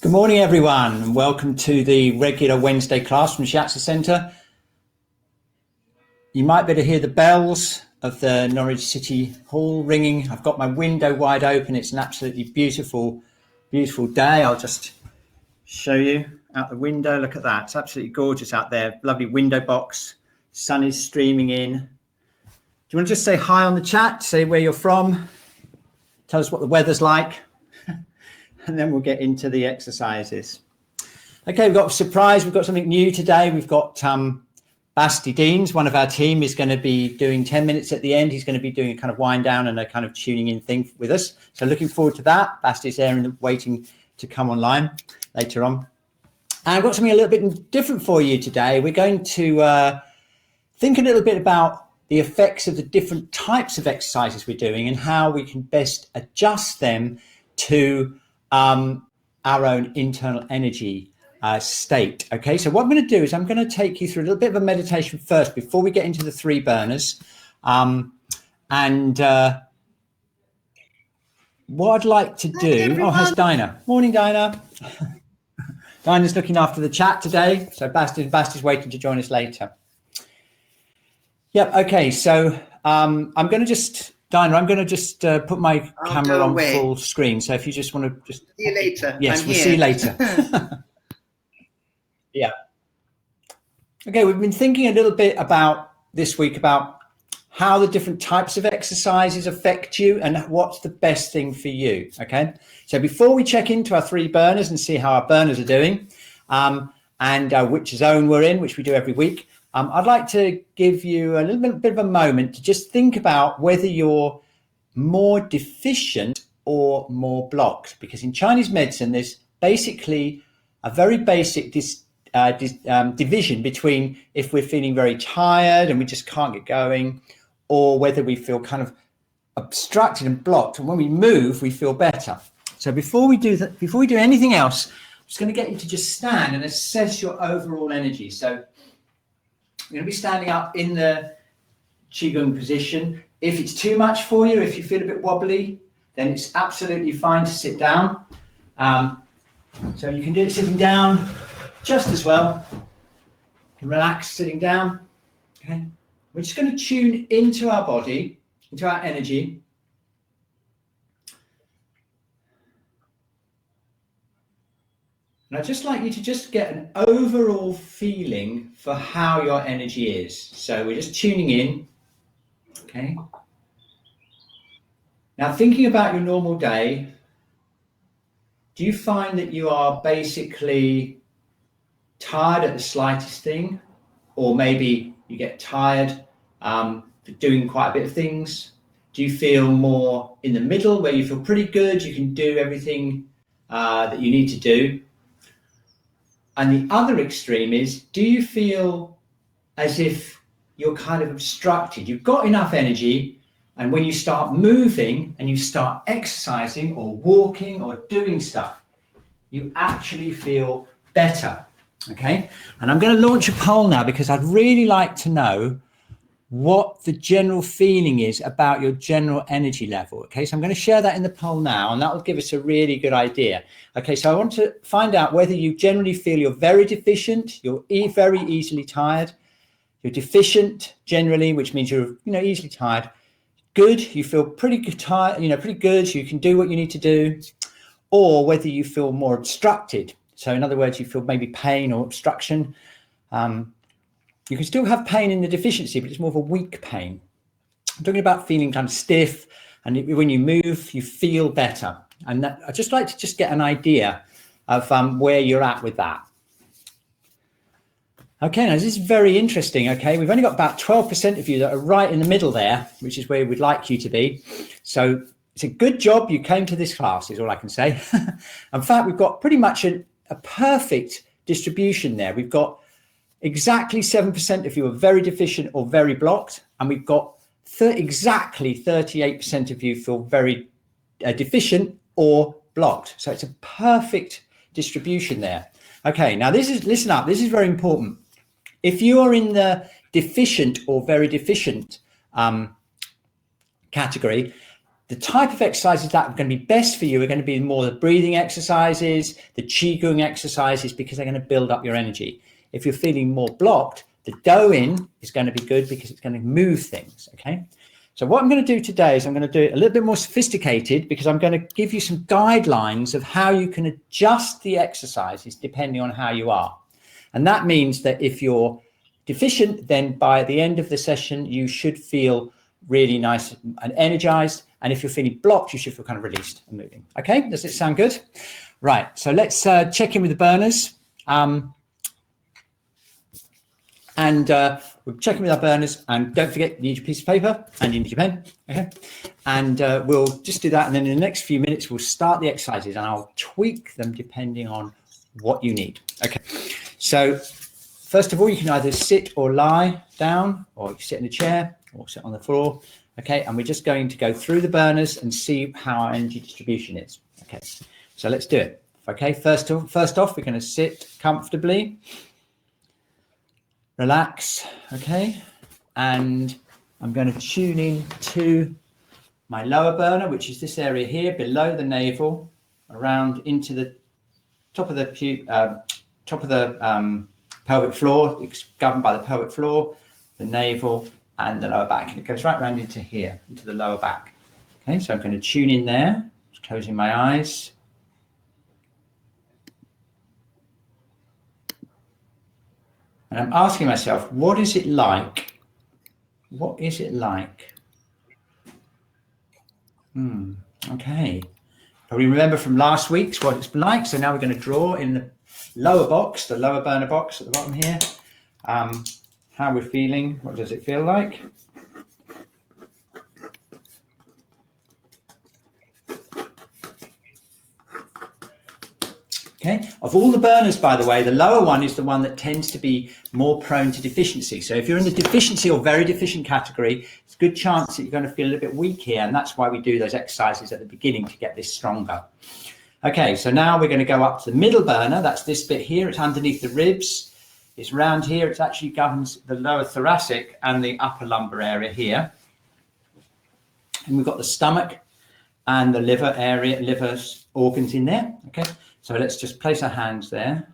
Good morning, everyone, and welcome to the regular Wednesday class from Shiatsu Centre. You might be able to hear the bells of the Norwich City Hall ringing. I've got my window wide open. It's an absolutely beautiful, beautiful day. I'll just show you out the window. Look at that. It's absolutely gorgeous out there. Lovely window box. Sun is streaming in. Do you want to just say hi on the chat? Say where you're from. Tell us what the weather's like. And then we'll get into the exercises. Okay, we've got a surprise. We've got something new today. We've got Basti Deans, one of our team, is going to be doing 10 minutes at the end. He's going to be doing a kind of wind down and a kind of tuning in thing with us. So looking forward to that. Basti's there and waiting to come online later on. And I've got something a little bit different for you today. We're going to think a little bit about the effects of the different types of exercises we're doing and how we can best adjust them to our own internal energy state. Okay, so what I'm going to do is I'm going to take you through a little bit of a meditation first before we get into the three burners. What I'd like to do, here's Dinah. Morning, Dinah. Dinah's looking after the chat today, so Basti's waiting to join us later. Yep, okay, so I'm going to just put my camera on full screen. So if you just want to just see you later. Yes, we'll see you later. Yeah. Okay, we've been thinking a little bit about this week about how the different types of exercises affect you and what's the best thing for you. Okay, so before we check into our three burners and see how our burners are doing, and which zone we're in, which we do every week, I'd like to give you a little bit of a moment to just think about whether you're more deficient or more blocked. Because in Chinese medicine, there's basically a very basic division between if we're feeling very tired and we just can't get going, or whether we feel kind of obstructed and blocked. And when we move, we feel better. So before we do that, before we do anything else, I'm just going to get you to just stand and assess your overall energy. So you're going to be standing up in the Qigong position. If it's too much for you, if you feel a bit wobbly, then it's absolutely fine to sit down. So you can do it sitting down just as well. You can relax sitting down. Okay. We're just going to tune into our body, into our energy. And I'd just like you to just get an overall feeling for how your energy is. So we're just tuning in. Okay. Now, thinking about your normal day, do you find that you are basically tired at the slightest thing? Or maybe you get tired for doing quite a bit of things? Do you feel more in the middle where you feel pretty good, you can do everything that you need to do? And the other extreme is, do you feel as if you're kind of obstructed? You've got enough energy, and when you start moving and you start exercising or walking or doing stuff, you actually feel better, okay? And I'm going to launch a poll now because I'd really like to know what the general feeling is about your general energy level. Okay, so I'm going to share that in the poll now, and that will give us a really good idea. Okay, so I want to find out whether you generally feel you're very deficient, you're very easily tired, you're deficient generally, which means you're easily tired. Good, you feel pretty good, tired, pretty good, you can do what you need to do, or whether you feel more obstructed. So in other words, you feel maybe pain or obstruction. You can still have pain in the deficiency, but it's more of a weak pain. I'm talking about feeling kind of stiff, and when you move, you feel better. And I'd just like to just get an idea of where you're at with that. Okay, now this is very interesting. Okay, we've only got about 12% of you that are right in the middle there, which is where we'd like you to be. So it's a good job you came to this class, is all I can say. In fact, we've got pretty much a perfect distribution there. We've got exactly 7% of you are very deficient or very blocked, and we've got exactly 38% of you feel very deficient or blocked. So it's a perfect distribution there. Okay, now listen up, this is very important. If you are in the deficient or very deficient category, the type of exercises that are going to be best for you are going to be more the breathing exercises, the qigong exercises, because they're going to build up your energy. If you're feeling more blocked, the Douyin is going to be good because it's going to move things, okay? So what I'm going to do today is I'm going to do it a little bit more sophisticated, because I'm going to give you some guidelines of how you can adjust the exercises depending on how you are. And that means that if you're deficient, then by the end of the session, you should feel really nice and energized. And if you're feeling blocked, you should feel kind of released and moving. Okay, does it sound good? Right, so let's check in with the burners. We're checking with our burners, and don't forget, you need your piece of paper and you need your pen, okay? And we'll just do that, and then in the next few minutes, we'll start the exercises, and I'll tweak them depending on what you need. Okay, so first of all, you can either sit or lie down, or you can sit in a chair, or sit on the floor, okay? And we're just going to go through the burners and see how our energy distribution is, okay? So let's do it, okay? First off, we're going to sit comfortably. Relax, okay? And I'm going to tune in to my lower burner, which is this area here below the navel, around into the top of the pelvic floor. It's governed by the pelvic floor, the navel, and the lower back. And it goes right around into here, into the lower back. Okay, so I'm going to tune in there, just closing my eyes. And I'm asking myself, what is it like? What is it like? Okay. Probably remember from last week's what it's like. So now we're going to draw in the lower box, the lower burner box at the bottom here. How we're feeling. What does it feel like? Okay. Of all the burners, by the way, the lower one is the one that tends to be more prone to deficiency. So if you're in the deficiency or very deficient category, it's a good chance that you're going to feel a little bit weak here. And that's why we do those exercises at the beginning to get this stronger. Okay, so now we're going to go up to the middle burner. That's this bit here. It's underneath the ribs. It's round here. It actually governs the lower thoracic and the upper lumbar area here. And we've got the stomach and the liver area, liver organs in there. Okay. So let's just place our hands there.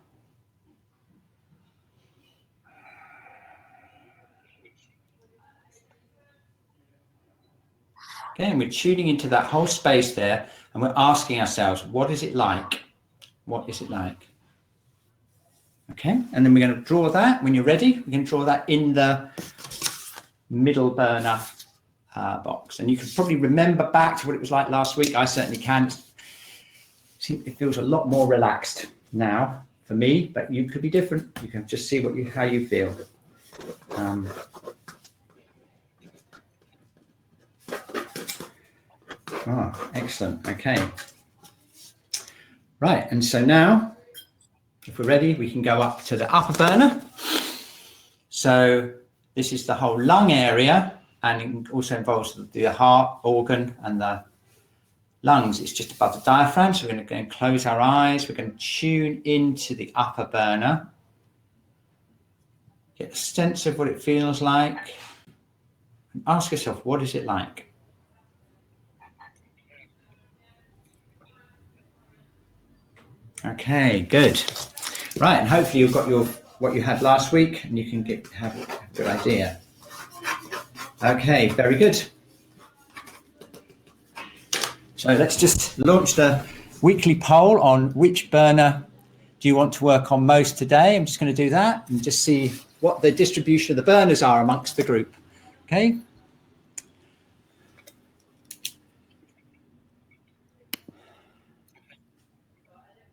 Okay, and we're tuning into that whole space there, and we're asking ourselves, what is it like? What is it like? Okay, and then we're going to draw that. When you're ready, we can draw that in the middle burner box. And you can probably remember back to what it was like last week. I certainly can. It feels a lot more relaxed now for me, but you could be different. You can just see how you feel. Excellent. Okay. Right, and so now, if we're ready, we can go up to the upper burner. So this is the whole lung area, and it also involves the heart organ and the lungs. It's just above the diaphragm, so we're going to go and close our eyes. We're going to tune into the upper burner, get a sense of what it feels like, and ask yourself, what is it like? Okay, good. Right, and hopefully you've got what you had last week, and you can have a good idea. Okay, very good. So let's just launch the weekly poll on which burner do you want to work on most today. I'm just going to do that and just see what the distribution of the burners are amongst the group. Okay.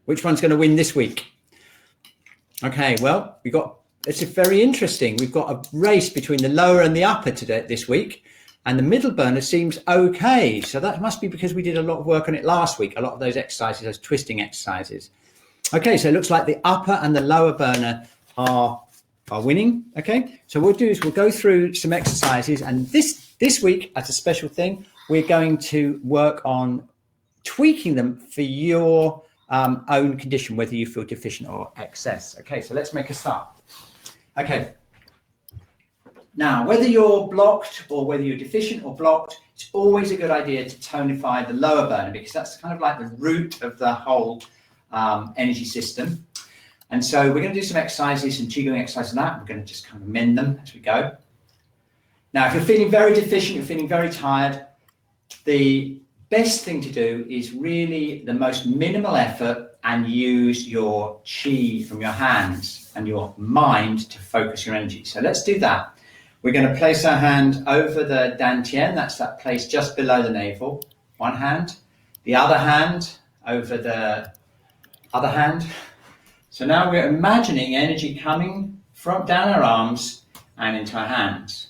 Which one's going to win this week? Okay, well, it's very interesting. We've got a race between the lower and the upper this week. And the middle burner seems okay. So that must be because we did a lot of work on it last week, a lot of those exercises, those twisting exercises. Okay, so it looks like the upper and the lower burner are winning. Okay, so what we'll do is we'll go through some exercises. And this week, as a special thing, we're going to work on tweaking them for your own condition, whether you feel deficient or excess. Okay, so let's make a start. Okay. Now, whether you're blocked or whether you're deficient or blocked, it's always a good idea to tonify the lower burner, because that's kind of like the root of the whole energy system. And so we're going to do some exercises, some qigong exercises on that. We're going to just kind of amend them as we go. Now, if you're feeling very deficient, you're feeling very tired, the best thing to do is really the most minimal effort and use your qi from your hands and your mind to focus your energy. So let's do that. We're going to place our hand over the dantian, that's that place just below the navel, one hand, the other hand over the other hand. So now we're imagining energy coming from down our arms and into our hands.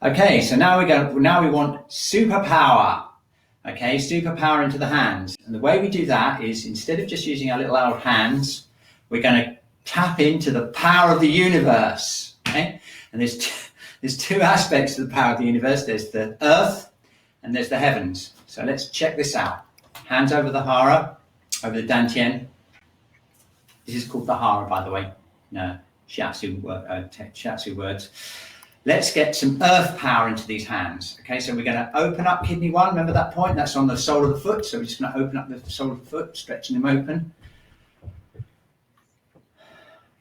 Okay, so now we want superpower. Okay, superpower into the hands. And the way we do that is, instead of just using our little old hands, we're going to tap into the power of the universe. Okay, and there's two aspects to the power of the universe. There's the earth and there's the heavens. So let's check this out. Hands over the hara, over the dantian. This is called the hara, by the way. No, shiatsu words. Let's get some earth power into these hands. Okay, so we're going to open up kidney 1. Remember that point? That's on the sole of the foot. So we're just going to open up the sole of the foot, stretching them open.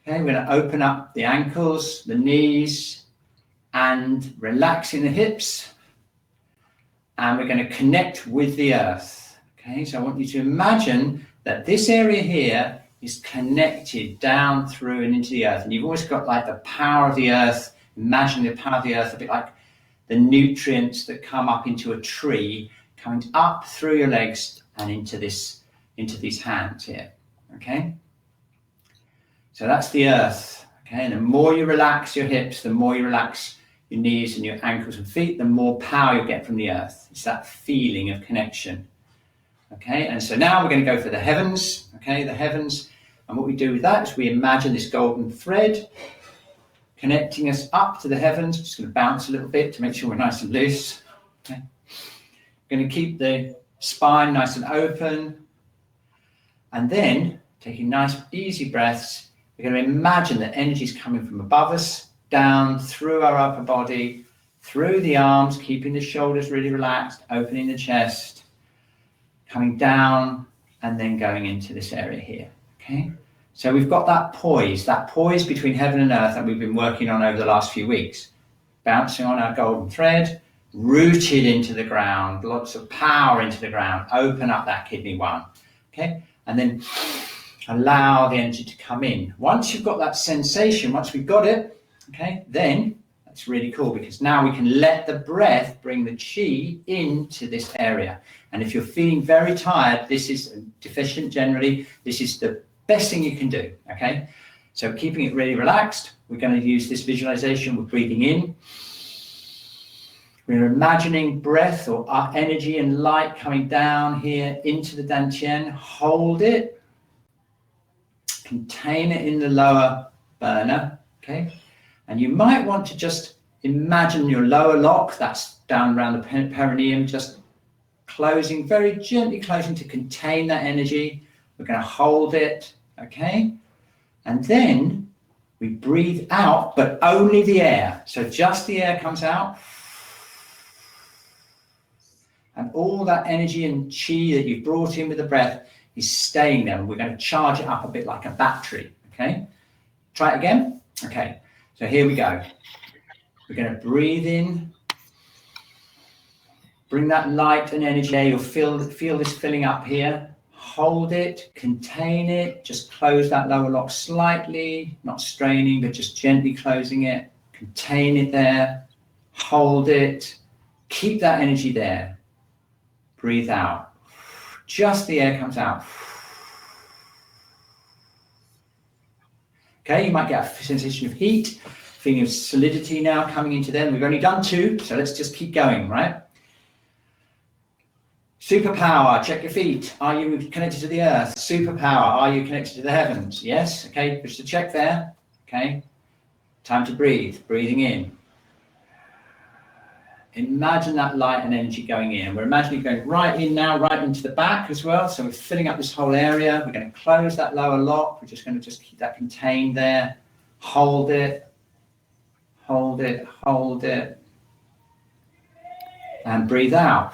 Okay, we're going to open up the ankles, the knees, and relaxing the hips. And we're going to connect with the earth. Okay, so I want you to imagine that this area here is connected down through and into the earth. And you've always got like the power of the earth. Imagine the power of the earth, a bit like the nutrients that come up into a tree, coming up through your legs and into these hands here. Okay, so that's the earth. Okay, and the more you relax your hips, the more you relax your knees and your ankles and feet, the more power you get from the earth. It's that feeling of connection. Okay, and so now we're going to go for the heavens. Okay, the heavens, and what we do with that is we imagine this golden thread connecting us up to the heavens. I'm just going to bounce a little bit to make sure we're nice and loose. Okay. Going to keep the spine nice and open. And then, taking nice, easy breaths, we're going to imagine that energy is coming from above us, down through our upper body, through the arms, keeping the shoulders really relaxed, opening the chest, coming down, and then going into this area here. Okay. So we've got that poise between heaven and earth that we've been working on over the last few weeks. Bouncing on our golden thread, rooted into the ground, lots of power into the ground. Open up that kidney 1. Okay, and then allow the energy to come in. Once you've got that sensation, once we've got it, okay, then that's really cool, because now we can let the breath bring the chi into this area. And if you're feeling very tired, this is deficient generally, this is the best thing you can do. Okay, so keeping it really relaxed, we're going to use this visualization. We're breathing in, we're imagining breath or energy and light coming down here into the dantian. Hold it, contain it in the lower burner. Okay, and you might want to just imagine your lower lock, that's down around the perineum, just closing, very gently closing to contain that energy. We're going to hold it. Okay, and then we breathe out, but only the air. So just the air comes out, and all that energy and chi that you've brought in with the breath is staying there. We're going to charge it up a bit like a battery. Okay, try it again. Okay, so here we go. We're going to breathe in, bring that light and energy there. You'll feel this filling up here. Hold it, contain it, just close that lower lock slightly, not straining, but just gently closing it. Contain it there, hold it, keep that energy there. Breathe out. Just the air comes out. Okay, you might get a sensation of heat, feeling of solidity now coming into them. We've only done 2, so let's just keep going, right? Superpower, check your feet. Are you connected to the earth? Superpower, are you connected to the heavens? Yes, okay, just a check there. Okay, time to breathe, breathing in. Imagine that light and energy going in. We're imagining going right in now, right into the back as well. So we're filling up this whole area. We're going to close that lower lock. We're just going to keep that contained there. Hold it. hold it, and breathe out.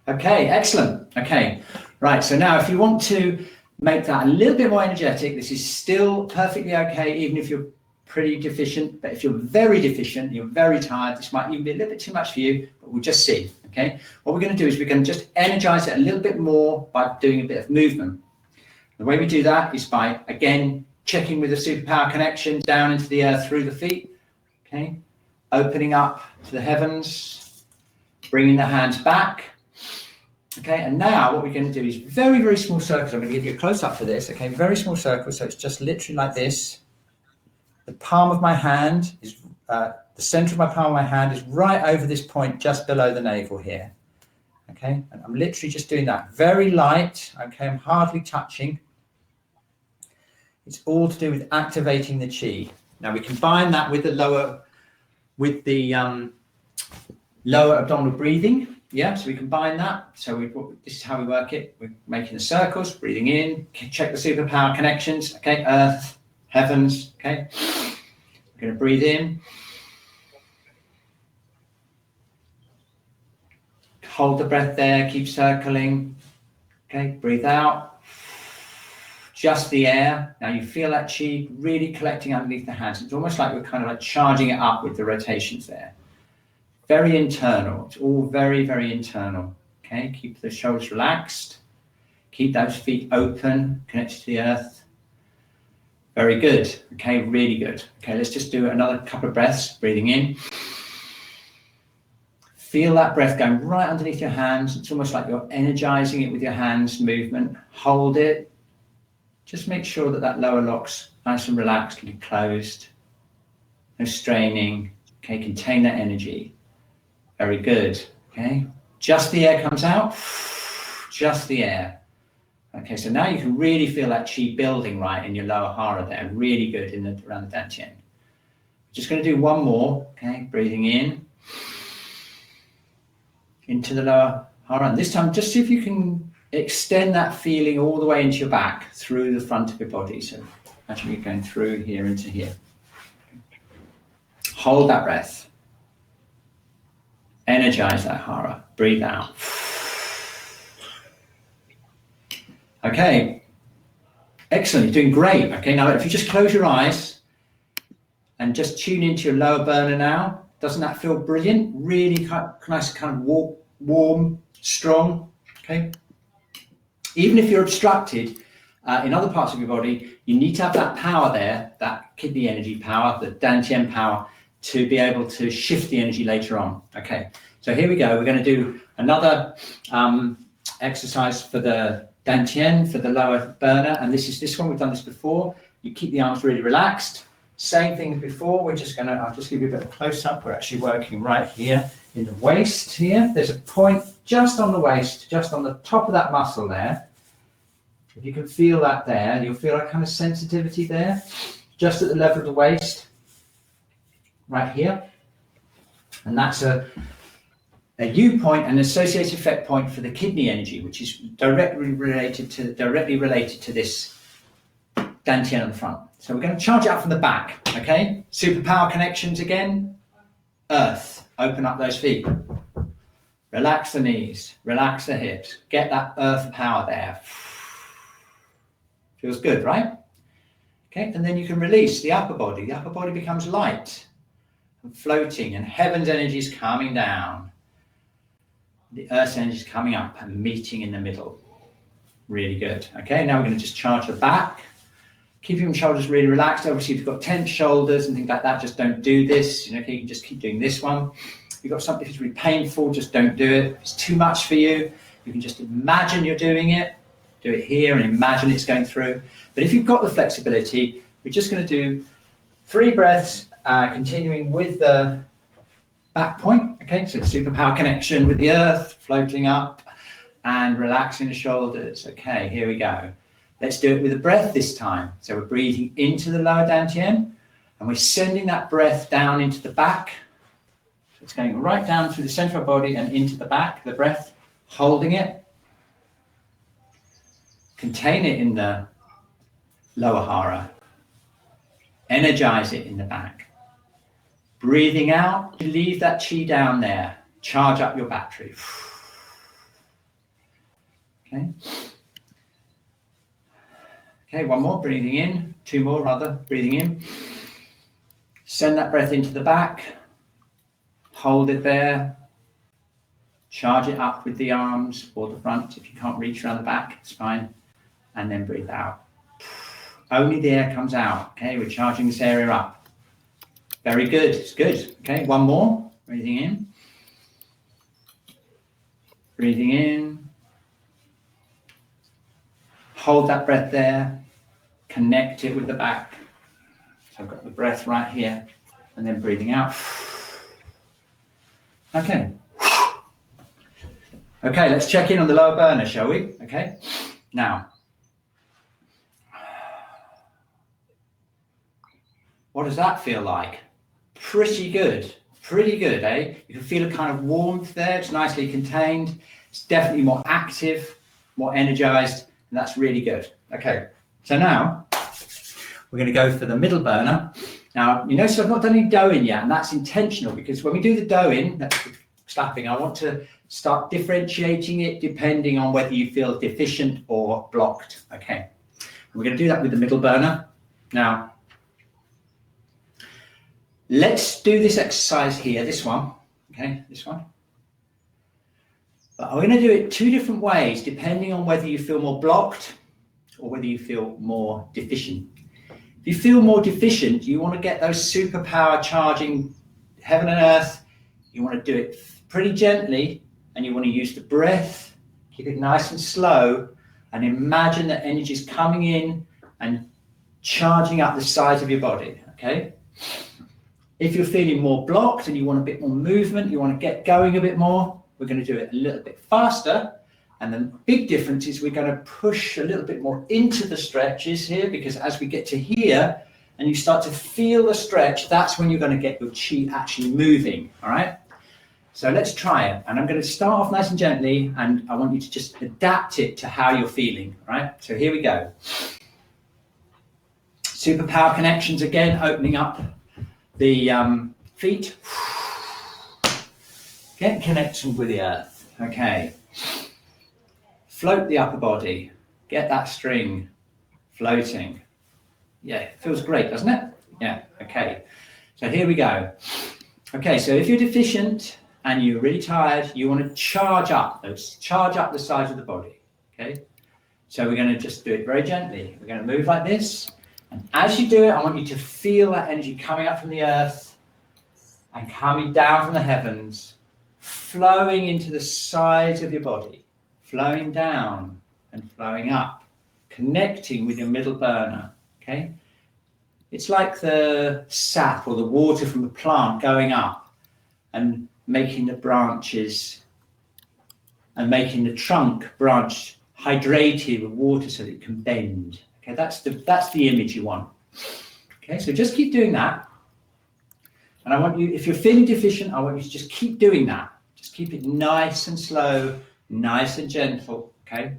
Okay, excellent. Okay, right, so now if you want to make that a little bit more energetic, this is still perfectly okay, even if you're pretty deficient. But if you're very deficient, you're very tired, this might even be a little bit too much for you, but we'll just see. Okay, what we're going to do is we're going to just energize it a little bit more by doing a bit of movement. The way we do that is by, again, checking with the superpower connection down into the earth through the feet. Okay, opening up to the heavens, bringing the hands back. Okay, and now what we're going to do is very, very small circles. I'm going to give you a close-up for this. Okay, very small circles, so it's just literally like this. The palm of my hand is, the center of my palm of my hand is right over this point just below the navel here. Okay, and I'm literally just doing that. Very light, okay, I'm hardly touching. It's all to do with activating the chi. Now we combine that with the lower abdominal breathing. Yeah, so we combine that. So this is how we work it. We're making the circles, breathing in, check the superpower connections. Okay, earth, heavens. Okay, we're going to breathe in. Hold the breath there, keep circling. Okay, breathe out. Just the air. Now you feel that chi really collecting underneath the hands. It's almost like we're kind of like charging it up with the rotations there. Very internal. It's all very, very internal. Okay, keep the shoulders relaxed. Keep those feet open, connected to the earth. Very good. Okay, really good. Okay, let's just do another couple of breaths. Breathing in. Feel that breath going right underneath your hands. It's almost like you're energizing it with your hands movement. Hold it. Just make sure that that lower lock's nice and relaxed, can be closed. No straining. Okay, contain that energy. Very good. Okay, just the air comes out. Just the air. Okay, so now you can really feel that chi building right in your lower hara there. Really good around the dantian. Just going to do one more. Okay, breathing in into the lower hara. And this time, just see if you can extend that feeling all the way into your back through the front of your body. So actually we're going through here into here. Hold that breath. Energize that hara. Breathe out. Okay. Excellent. You're doing great. Okay, now if you just close your eyes and just tune into your lower burner now. Doesn't that feel brilliant? Really nice, kind of warm, strong. Okay. Even if you're obstructed in other parts of your body, you need to have that power there, that kidney energy power, the dantian power, to be able to shift the energy later on. Okay, so here we go. We're going to do another exercise for the dantian, for the lower burner, and this one. We've done this before. You keep the arms really relaxed. Same thing as before. I'll just give you a bit of a close-up. We're actually working right here in the waist here. There's a point just on the waist, just on the top of that muscle there. If you can feel that there, you'll feel a kind of sensitivity there, just at the level of the waist. Right here, and that's a U point, an associated effect point for the kidney energy, which is directly related to this dantian on the front. So we're going to charge it up from the back. Okay, superpower connections again. Earth, open up those feet. Relax the knees, relax the hips. Get that earth power there. Feels good, right? Okay, and then you can release the upper body. The upper body becomes light and floating, and heaven's energy is coming down. The earth's energy is coming up and meeting in the middle. Really good. Okay, now we're going to just charge the back. Keep your shoulders really relaxed. Obviously, if you've got tense shoulders and things like that, just don't do this. You can just keep doing this one. If you've got something that's really painful, just don't do it. If it's too much for you, you can just imagine you're doing it. Do it here and imagine it's going through. But if you've got the flexibility, we're just going to do 3 breaths. Continuing with the back point, okay, so superpower connection with the earth, floating up and relaxing the shoulders. Okay, here we go. Let's do it with a breath this time. So we're breathing into the lower dantian and we're sending that breath down into the back. So it's going right down through the center of our body and into the back, the breath, holding it. Contain it in the lower hara. Energize it in the back. Breathing out, leave that chi down there. Charge up your battery. Okay. Okay, one more, breathing in. Two more rather, breathing in. Send that breath into the back. Hold it there. Charge it up with the arms or the front. If you can't reach around the back, it's fine. And then breathe out. Only the air comes out. Okay, we're charging this area up. Very good, it's good. Okay, one more. Breathing in. Breathing in. Hold that breath there. Connect it with the back. So I've got the breath right here. And then breathing out. Okay. Okay, let's check in on the lower burner, shall we? Okay, now, what does that feel like? Pretty good, eh? You can feel a kind of warmth there, it's nicely contained, it's definitely more active, more energized, and that's really good. Okay, so now, we're gonna go for the middle burner. Now, you notice I've not done any doing yet, and that's intentional, because when we do the doing, that's slapping, I want to start differentiating it depending on whether you feel deficient or blocked. Okay, we're going to do that with the middle burner. Now, let's do this exercise here, this one, okay, this one. But I'm going to do it two different ways depending on whether you feel more blocked or whether you feel more deficient. If you feel more deficient, you want to get those superpower charging heaven and earth. You want to do it pretty gently, and you want to use the breath, keep it nice and slow, and imagine that energy is coming in and charging up the sides of your body, okay? If you're feeling more blocked and you want a bit more movement, you want to get going a bit more, we're going to do it a little bit faster. And the big difference is we're going to push a little bit more into the stretches here, because as we get to here and you start to feel the stretch, that's when you're going to get your chi actually moving, all right? So let's try it, and I'm going to start off nice and gently, and I want you to just adapt it to how you're feeling, right? So here we go. Superpower connections again, opening up the feet. Get connection with the earth, okay. Float the upper body, get that string floating. Yeah, it feels great, doesn't it? Yeah, okay. So here we go. Okay, so if you're deficient, and you're really tired, you want to charge up the sides of the body, okay? So we're going to just do it very gently. We're going to move like this, and as you do it, I want you to feel that energy coming up from the earth and coming down from the heavens, flowing into the sides of your body, flowing down and flowing up, connecting with your middle burner, okay? It's like the sap or the water from a plant going up and making the branches and making the trunk branch hydrated with water so that it can bend. Okay, that's the image you want. Okay, so just keep doing that. And I want you, if you're feeling deficient, I want you to just keep doing that. Just keep it nice and slow, nice and gentle, okay?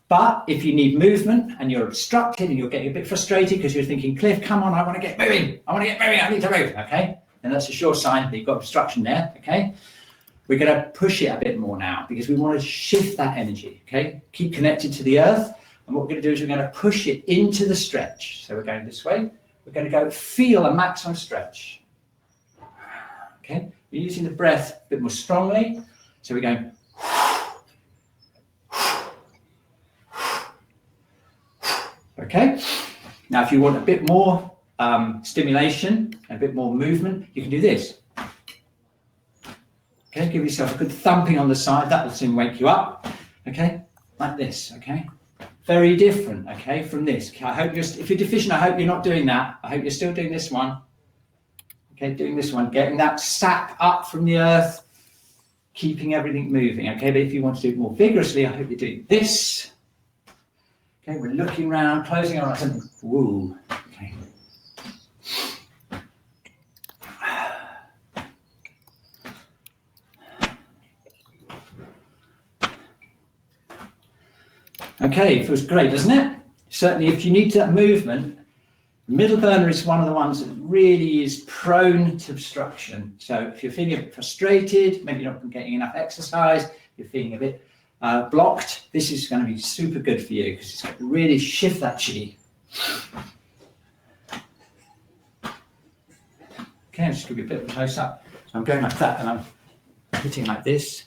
But if you need movement and you're obstructed and you're getting a bit frustrated because you're thinking, Cliff, come on, I want to get moving, I need to move, okay? And that's a sure sign that you've got obstruction there, okay? We're going to push it a bit more now because we want to shift that energy, okay? Keep connected to the earth. And what we're going to do is we're going to push it into the stretch. So we're going this way. We're going to go feel a maximum stretch. Okay? We're using the breath a bit more strongly. So we're going. Okay? Now, if you want a bit more stimulation, a bit more movement, you can do this. Okay, give yourself a good thumping on the side. That will soon wake you up. Okay, like this. Okay, very different. Okay, from this. I hope if you're deficient, I hope you're not doing that. I hope you're still doing this one. Okay, doing this one, getting that sap up from the earth, keeping everything moving. Okay, but if you want to do it more vigorously, I hope you're doing this. Okay, we're looking around, closing our eyes. Woo. Okay. Okay, feels great, doesn't it? certainly if you need that movement, the middle burner is one of the ones that really is prone to obstruction. So if you're feeling a bit frustrated, maybe you're not getting enough exercise, you're feeling a bit blocked, this is going to be super good for you because it's going to really shift that chi. Okay, I'll just give you a bit of a close up. So I'm going like that and I'm hitting like this.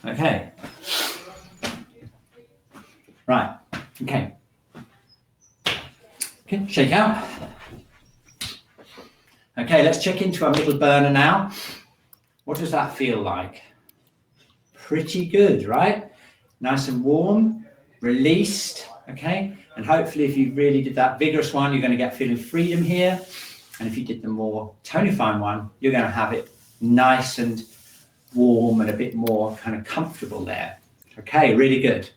Okay. Right. Okay. Okay, shake out. Okay, let's check into our middle burner now. What does that feel like? Pretty good, right? Nice and warm, released, okay? And hopefully if you really did that vigorous one, you're going to get feeling freedom here. And if you did the more tonifying one, you're going to have it nice and warm and a bit more kind of comfortable there. Okay, really good.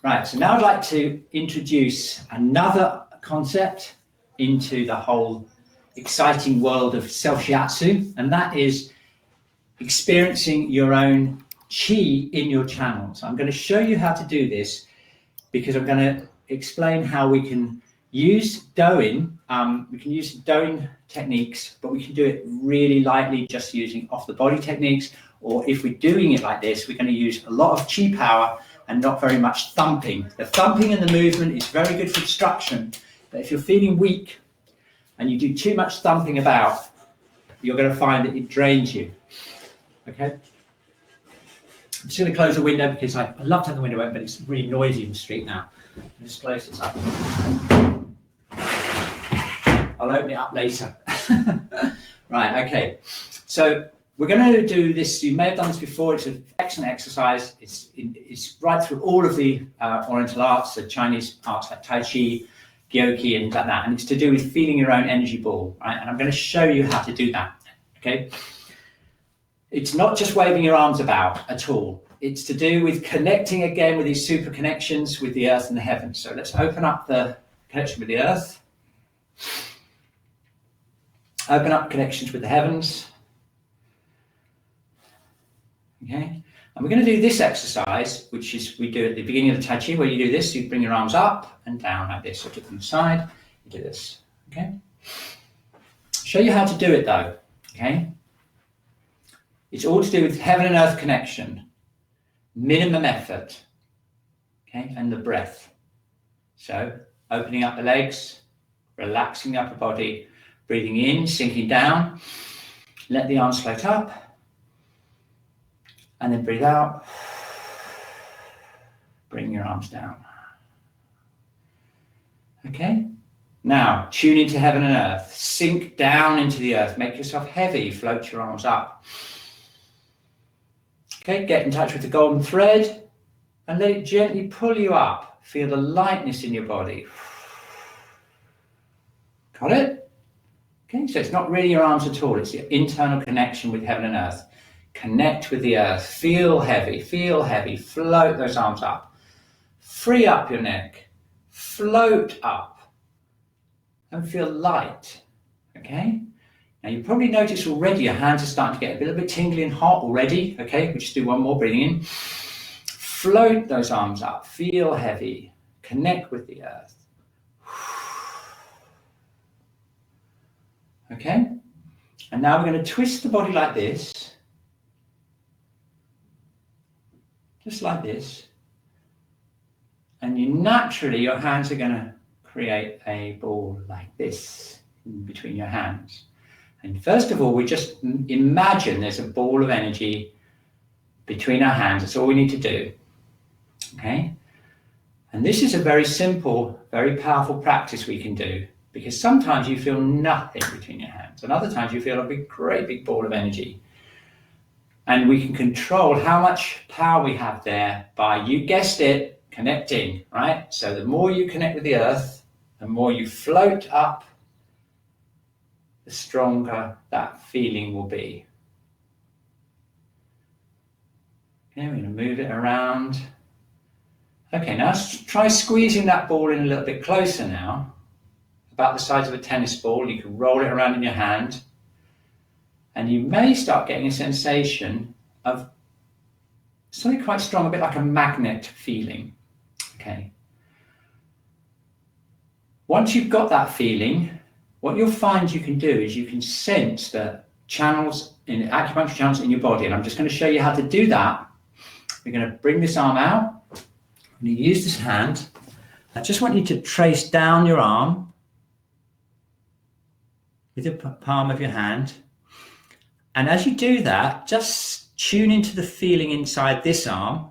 Right, so now I'd like to introduce another concept into the whole exciting world of self-shiatsu, and that is experiencing your own chi in your channels. I'm going to show you how to do this because I'm going to explain how we can use doin. We can use doin techniques, but we can do it really lightly just using off the body techniques, or if we're doing it like this, we're going to use a lot of chi power and not very much thumping. The thumping and the movement is very good for obstruction, but if you're feeling weak and you do too much thumping about, you're going to find that it drains you. Okay? I'm just going to close the window because I love to have the window open, but it's really noisy in the street now. I'll just close this up. I'll open it up later. Right, okay. So we're going to do this. You may have done this before. It's an excellent exercise. It's right through all of the Oriental arts, the Chinese arts like Tai Chi, Gyoki, and like that. And it's to do with feeling your own energy ball, right? And I'm going to show you how to do that, okay? It's not just waving your arms about at all. It's to do with connecting again with these super connections with the earth and the heavens. So let's open up the connection with the earth. Open up connections with the heavens. Okay, and we're going to do this exercise, which is we do at the beginning of the Tai Chi, where you do this, you bring your arms up and down like this, or to the side, you do this, okay? Show you how to do it though, okay? It's all to do with heaven and earth connection, minimum effort, okay, and the breath. So opening up the legs, relaxing the upper body, breathing in, sinking down, let the arms float up, and then breathe out, bring your arms down. Okay, now tune into heaven and earth, sink down into the earth, make yourself heavy, float your arms up. Okay, get in touch with the golden thread and let it gently pull you up. Feel the lightness in your body. Got it? Okay, so it's not really your arms at all, it's your internal connection with heaven and earth. Connect with the earth, feel heavy, float those arms up. Free up your neck, float up and feel light, okay? Now you probably noticed already your hands are starting to get a little bit tingly and hot already, okay? We'll just do one more, breathing in. Float those arms up, feel heavy, connect with the earth. Okay? And now we're going to twist the body like this. Just like this, and your hands are going to create a ball like this in between your hands. And first of all, we just imagine there's a ball of energy between our hands. That's all we need to do, okay? And this is a very simple, very powerful practice we can do, because sometimes you feel nothing between your hands, and other times you feel a great big ball of energy. And we can control how much power we have there by, you guessed it, connecting, right? So the more you connect with the earth, the more you float up, the stronger that feeling will be. Okay, we're going to move it around. Okay, now try squeezing that ball in a little bit closer now, about the size of a tennis ball. You can roll it around in your hand. And you may start getting a sensation of something quite strong, a bit like a magnet feeling. Okay. Once you've got that feeling, what you'll find you can do is you can sense the channels, in acupuncture channels in your body. And I'm just going to show you how to do that. We're going to bring this arm out. I'm going to use this hand. I just want you to trace down your arm with the palm of your hand. And as you do that, just tune into the feeling inside this arm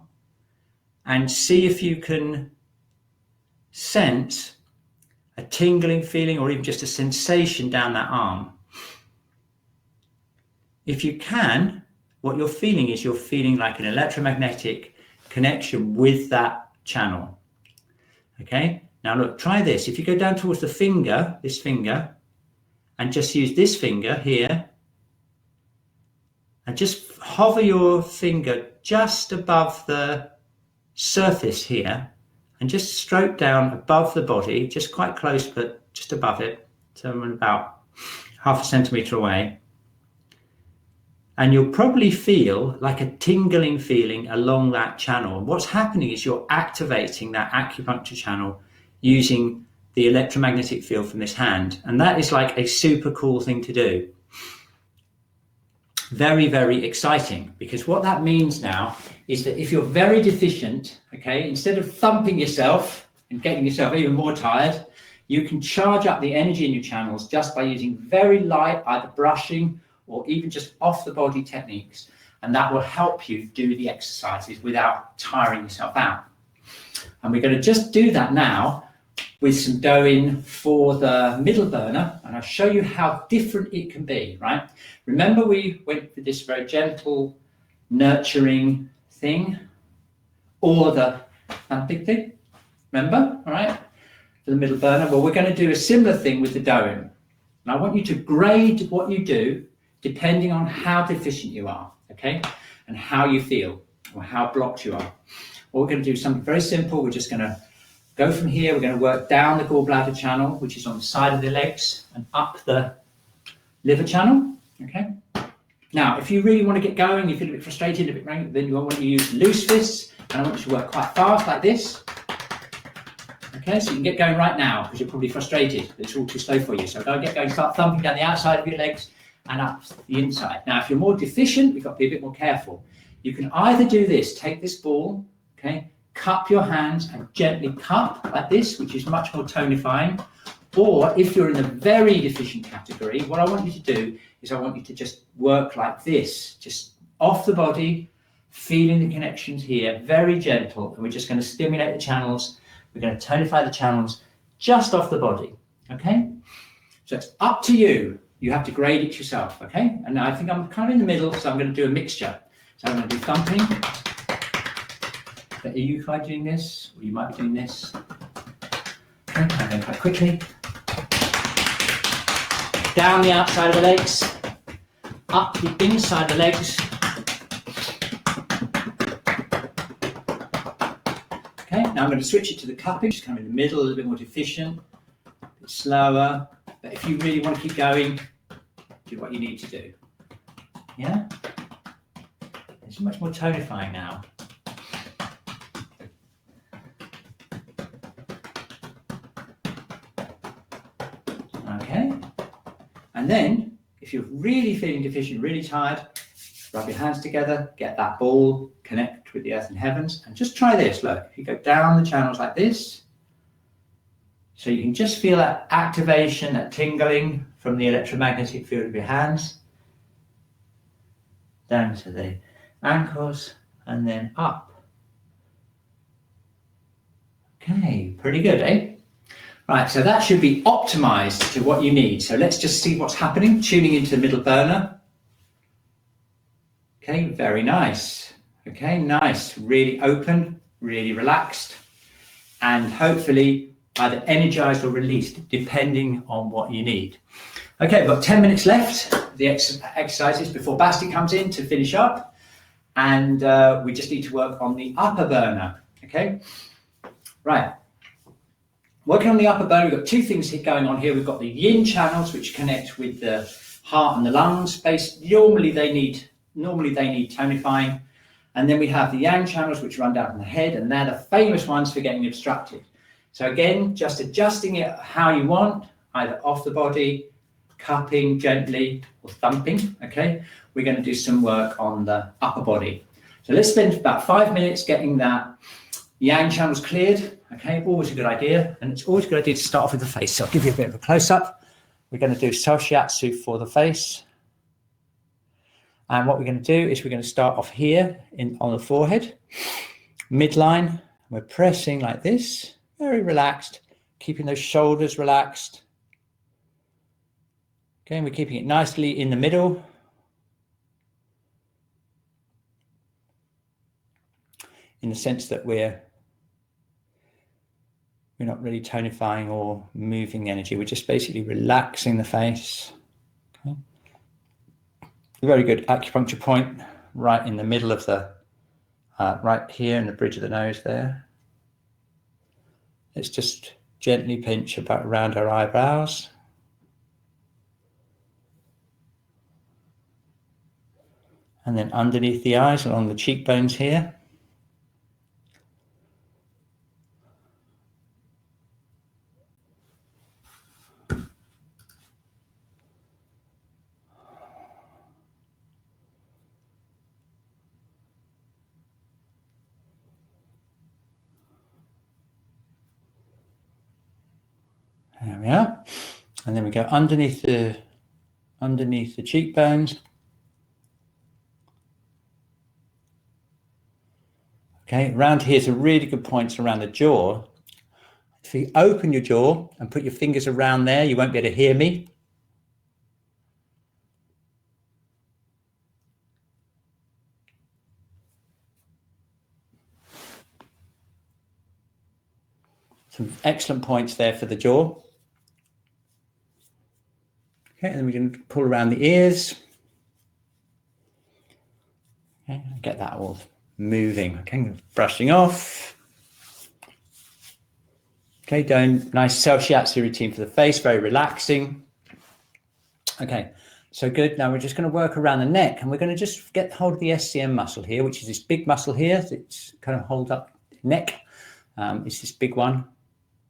and see if you can sense a tingling feeling or even just a sensation down that arm. If you can, what you're feeling is you're feeling like an electromagnetic connection with that channel. Okay, now look, try this. If you go down towards the finger, this finger, and just use this finger here, and just hover your finger just above the surface here, and just stroke down above the body, just quite close, but just above it, so I'm about 0.5 centimeter away. And you'll probably feel like a tingling feeling along that channel. And what's happening is you're activating that acupuncture channel using the electromagnetic field from this hand. And that is like a super cool thing to do. Very, very exciting, because what that means now is that if you're very deficient, okay, instead of thumping yourself and getting yourself even more tired, you can charge up the energy in your channels just by using very light, either brushing or even just off the body techniques. And that will help you do the exercises without tiring yourself out. And we're going to just do that now with some dough for the middle burner, and I'll show you how different it can be, right? Remember we went with this very gentle, nurturing thing, or the thumping thing, remember, all right? For the middle burner, well, we're going to do a similar thing with the dough. And I want you to grade what you do depending on how deficient you are, okay? And how you feel, or how blocked you are. Well, we're going to do something very simple. We're just going to go from here. We're going to work down the gallbladder channel, which is on the side of the legs, and up the liver channel, okay? Now, if you really want to get going, you feel a bit frustrated, a bit rank, then you want to use loose fists, and I want you to work quite fast like this. Okay, so you can get going right now because you're probably frustrated. It's all too slow for you. So go and get going, start thumping down the outside of your legs and up the inside. Now, if you're more deficient, you've got to be a bit more careful. You can either do this, take this ball, okay, cup your hands and gently cup like this, which is much more tonifying. Or if you're in the very deficient category, what I want you to do is I want you to just work like this, just off the body, feeling the connections here, very gentle. And we're just going to stimulate the channels. We're going to tonify the channels just off the body, okay? So it's up to you. You have to grade it yourself, okay? And I think I'm kind of in the middle, so I'm going to do a mixture. So I'm going to do thumping. But are you quite doing this? Or you might be doing this. Okay, I'm going quite quickly. Down the outside of the legs. Up the inside of the legs. Okay, now I'm going to switch it to the cupping, just kind of in the middle, a little bit more deficient, a bit slower. But if you really want to keep going, do what you need to do. Yeah? It's much more tonifying now. Okay. And then, if you're really feeling deficient, really tired, rub your hands together, get that ball, connect with the earth and heavens, and just try this. Look, if you go down the channels like this, so you can just feel that activation, that tingling from the electromagnetic field of your hands, down to the ankles, and then up. Okay, pretty good, eh? Right, so that should be optimized to what you need. So let's just see what's happening, tuning into the middle burner. Okay, very nice. Okay, nice, really open, really relaxed, and hopefully either energized or released, depending on what you need. Okay, we've got 10 minutes left, the exercises before Basti comes in to finish up, and we just need to work on the upper burner, okay? Right, working on the upper burner, we've got two things going on here. We've got the yin channels, which connect with the heart and the lungs. Normally they need tonifying, And then we have the yang channels, which run down from the head, and they're the famous ones for getting obstructed. So again, just adjusting it how you want, either off the body, cupping gently, or thumping, okay? We're going to do some work on the upper body. So let's spend about 5 minutes getting that yang channels cleared, okay? Always a good idea, and it's always a good idea to start off with the face. So I'll give you a bit of a close-up. We're going to do self shiatsu for the face. And what we're going to do is we're going to start off here on the forehead, midline. We're pressing like this, very relaxed, keeping those shoulders relaxed. Okay, and we're keeping it nicely in the middle. In the sense that we're not really tonifying or moving the energy. We're just basically relaxing the face. Okay. A very good acupuncture point right in the middle of the, right here in the bridge of the nose there. Let's just gently pinch about around our eyebrows. And then underneath the eyes, along the cheekbones here. There we are. And then we go underneath the cheekbones. Okay, around here is a really good point around the jaw. If you open your jaw and put your fingers around there, you won't be able to hear me. Some excellent points there for the jaw. Okay, and then we can pull around the ears. Okay, get that all moving. Okay, brushing off. Okay, doing nice self shiatsu routine for the face, very relaxing. Okay, so good. Now we're just going to work around the neck, and we're going to just get hold of the Scm muscle here, which is this big muscle here that kind of holds up the neck. It's this big one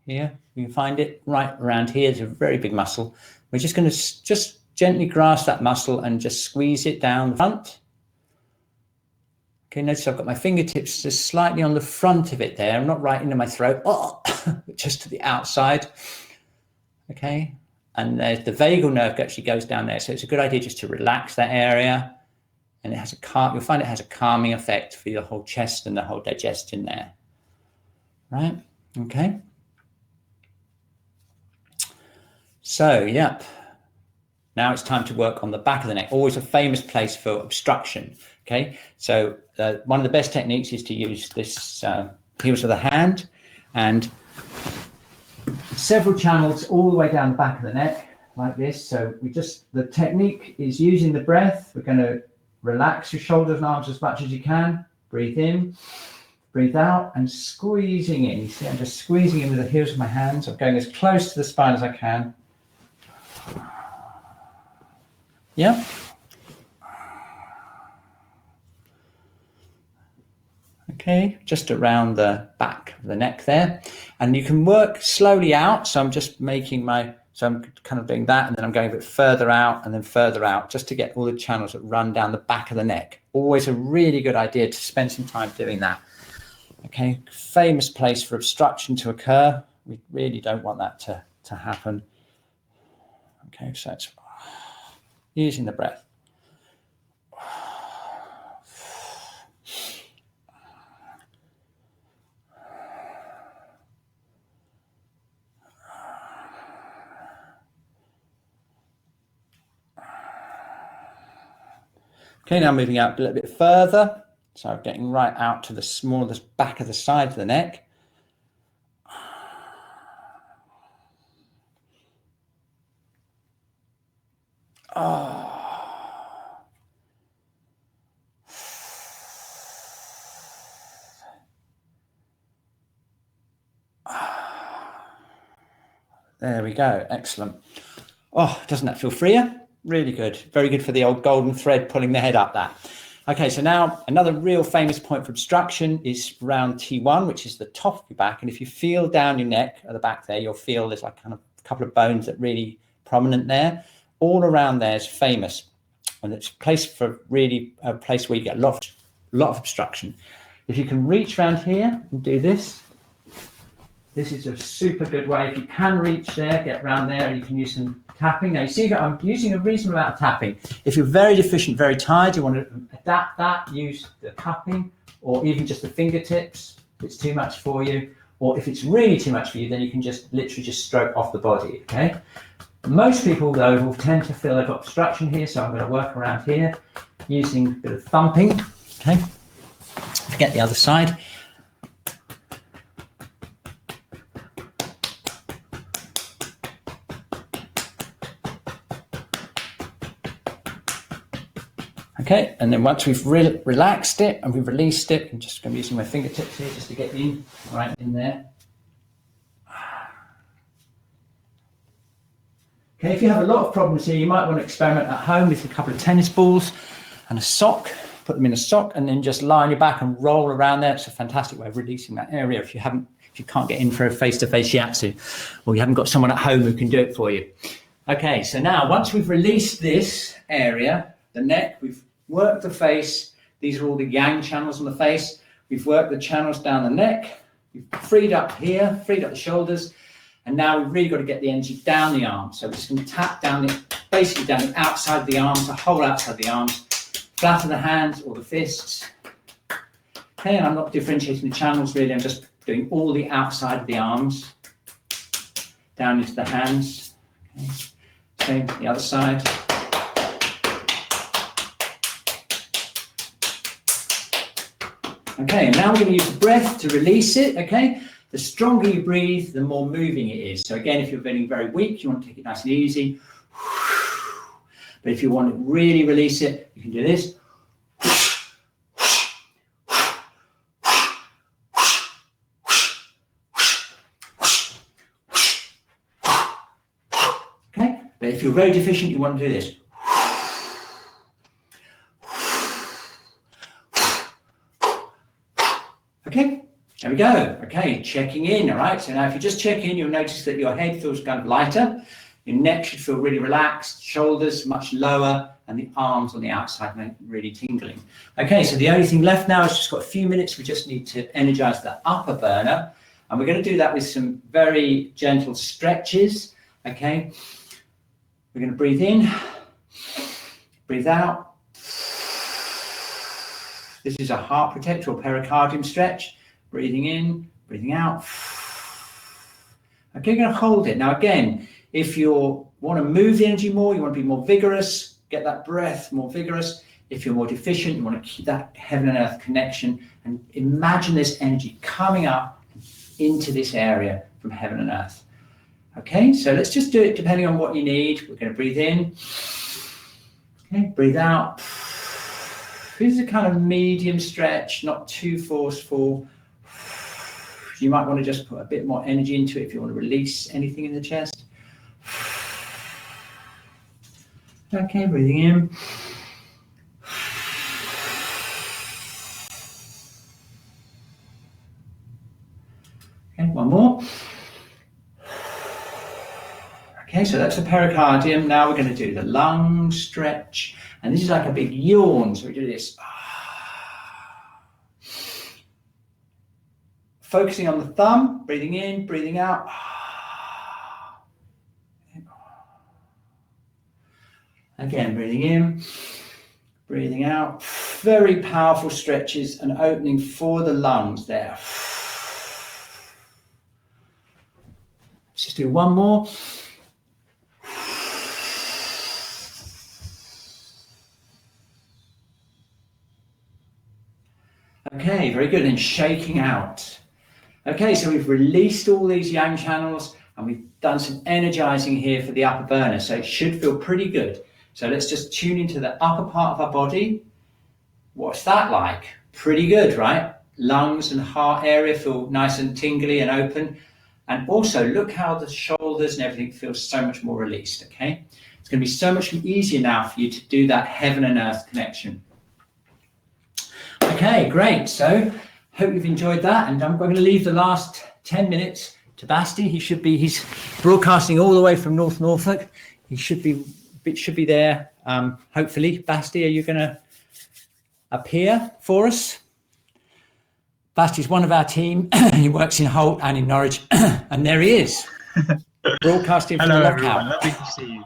here. You can find it right around here. It's a very big muscle. We're just going to just gently grasp that muscle and just squeeze it down the front. Okay, notice I've got my fingertips just slightly on the front of it there. I'm not right into my throat, but just to the outside. Okay, and there's the vagal nerve actually goes down there. So it's a good idea just to relax that area. And it has you'll find it has a calming effect for your whole chest and the whole digestion there. Right, okay. So, yep. Now it's time to work on the back of the neck. Always a famous place for obstruction. Okay, so one of the best techniques is to use this heels of the hand and several channels all the way down the back of the neck like this. So the technique is using the breath. We're going to relax your shoulders and arms as much as you can. Breathe in, breathe out, and squeezing in. You see, I'm just squeezing in with the heels of my hands. I'm going as close to the spine as I can. Yeah. Okay, just around the back of the neck there. And you can work slowly out. So I'm just so I'm kind of doing that, and then I'm going a bit further out and then further out just to get all the channels that run down the back of the neck. Always a really good idea to spend some time doing that. Okay, famous place for obstruction to occur. We really don't want that to happen. Okay, so it's using the breath. Okay, now moving out a little bit further. So I'm getting right out to the smallest back of the side of the neck. There we go. Excellent. Oh, doesn't that feel freer? Really good. Very good for the old golden thread pulling the head up that. Okay, so now another real famous point for obstruction is around T1, which is the top of your back. And if you feel down your neck at the back there, you'll feel there's like kind of a couple of bones that are really prominent there. All around there is famous. And it's a place where you get a lot of obstruction. If you can reach around here and do this, this is a super good way. If you can reach there, get around there, and you can use some tapping. Now you see I'm using a reasonable amount of tapping. If you're very deficient, very tired, you want to adapt that, use the cupping or even just the fingertips if it's too much for you. Or if it's really too much for you, then you can just literally just stroke off the body, okay? Most people, though, will tend to feel they've got obstruction here, so I'm going to work around here using a bit of thumping, okay? Forget the other side. Okay, and then once we've relaxed it and we've released it, I'm just going to be using my fingertips here just to get in, right in there. Okay, if you have a lot of problems here, you might want to experiment at home with a couple of tennis balls and a sock. Put them in a sock and then just lie on your back and roll around there. It's a fantastic way of releasing that area if you can't get in for a face-to-face shiatsu, or you haven't got someone at home who can do it for you. Okay, so now once we've released this area, the neck, we've worked the face. These are all the yang channels on the face. We've worked the channels down the neck. We've freed up here, freed up the shoulders. And now we've really got to get the energy down the arms. So we're just going to tap down basically down the outside of the arms, the whole outside of the arms, flat of the hands or the fists. Okay, and I'm not differentiating the channels really. I'm just doing all the outside of the arms down into the hands. Okay. Same the other side. Okay, and now we're going to use the breath to release it, okay? The stronger you breathe, the more moving it is. So again, if you're feeling very weak, you want to take it nice and easy. But if you want to really release it, you can do this. Okay, but if you're very deficient, you want to do this. Okay, there we go. Okay, checking in, all right? So now if you just check in, you'll notice that your head feels kind of lighter. Your neck should feel really relaxed, shoulders much lower, and the arms on the outside really tingling. Okay, so the only thing left now is just got a few minutes. We just need to energize the upper burner. And we're going to do that with some very gentle stretches, okay? We're going to breathe in, breathe out. This is a heart protector or pericardium stretch. Breathing in, breathing out. Okay, you're going to hold it. Now again, if you want to move the energy more, you want to be more vigorous, get that breath more vigorous. If you're more deficient, you want to keep that heaven and earth connection and imagine this energy coming up into this area from heaven and earth. Okay, so let's just do it depending on what you need. We're going to breathe in. Okay, breathe out. This is a kind of medium stretch, not too forceful. You might want to just put a bit more energy into it if you want to release anything in the chest. Okay, breathing in. Okay, one more. Okay, so that's the pericardium. Now we're going to do the lung stretch. And this is like a big yawn. So we do this. Focusing on the thumb, breathing in, breathing out. Again, breathing in, breathing out. Very powerful stretches and opening for the lungs there. Let's just do one more. Okay, very good. And shaking out. Okay, so we've released all these yang channels and we've done some energizing here for the upper burner. So it should feel pretty good. So let's just tune into the upper part of our body. What's that like? Pretty good, right? Lungs and heart area feel nice and tingly and open. And also look how the shoulders and everything feels so much more released, okay? It's going to be so much easier now for you to do that heaven and earth connection. Okay, great. So hope you've enjoyed that, and I'm going to leave the last 10 minutes to Basti. He's broadcasting all the way from North Norfolk. He should be there. Hopefully, Basti, are you going to appear for us? Basti's one of our team. He works in Holt and in Norwich, and there he is, broadcasting from the lockout. Everyone, lovely to see you.